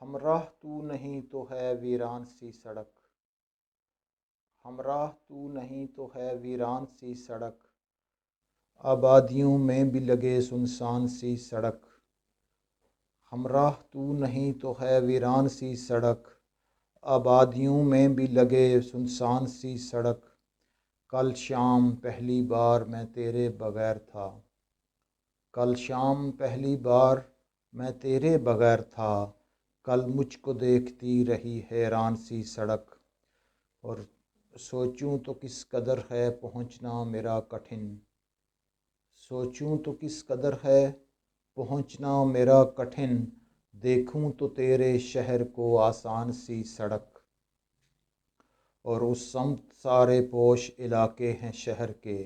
ہمراہ تو نہیں تو ہے ویران سی سڑک، ہمراہ تو نہیں تو ہے ویران سی سڑک، آبادیوں میں بھی لگے سنسان سی سڑک، ہمراہ تو نہیں تو ہے ویران سی سڑک، آبادیوں میں بھی لگے سنسان سی سڑک، کل شام پہلی بار میں تیرے بغیر تھا، کل شام پہلی بار میں تیرے بغیر تھا، کل مجھ کو دیکھتی رہی حیران سی سڑک، اور سوچوں تو کس قدر ہے پہنچنا میرا کٹھن، سوچوں تو کس قدر ہے پہنچنا میرا کٹھن، دیکھوں تو تیرے شہر کو آسان سی سڑک، اور اس سمت سارے پوش علاقے ہیں شہر کے،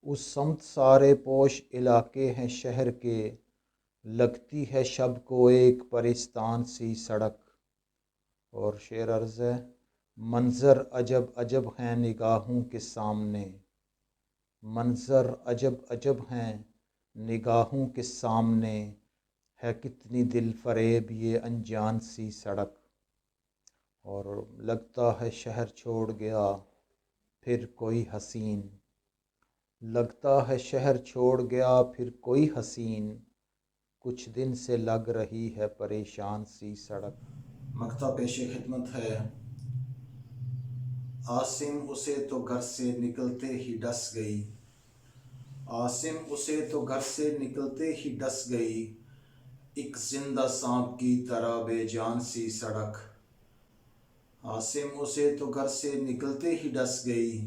اس سمت سارے پوش علاقے ہیں شہر کے، لگتی ہے شب کو ایک پرستان سی سڑک، اور شعر عرض ہے، منظر عجب عجب ہیں نگاہوں کے سامنے، منظر عجب عجب ہیں نگاہوں کے سامنے، ہے کتنی دل فریب یہ انجان سی سڑک، اور لگتا ہے شہر چھوڑ گیا پھر کوئی حسین، لگتا ہے شہر چھوڑ گیا پھر کوئی حسین، کچھ دن سے لگ رہی ہے پریشان سی سڑک۔ مقطع پیش خدمت ہے، عاصم اسے تو گھر سے نکلتے ہی ڈس گئی، عاصم اسے تو گھر سے نکلتے ہی ڈس گئی، ایک زندہ سانپ کی طرح بے جان سی سڑک، عاصم اسے تو گھر سے نکلتے ہی ڈس گئی،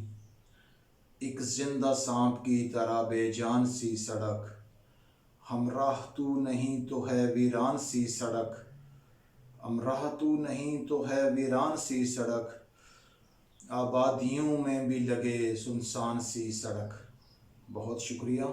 ایک زندہ سانپ کی طرح بے جان سی سڑک، ہمراہ تو نہیں تو ہے ویران سی سڑک، ہمراہ تو نہیں تو ہے ویران سی سڑک، آبادیوں میں بھی لگے سنسان سی سڑک۔ بہت شکریہ۔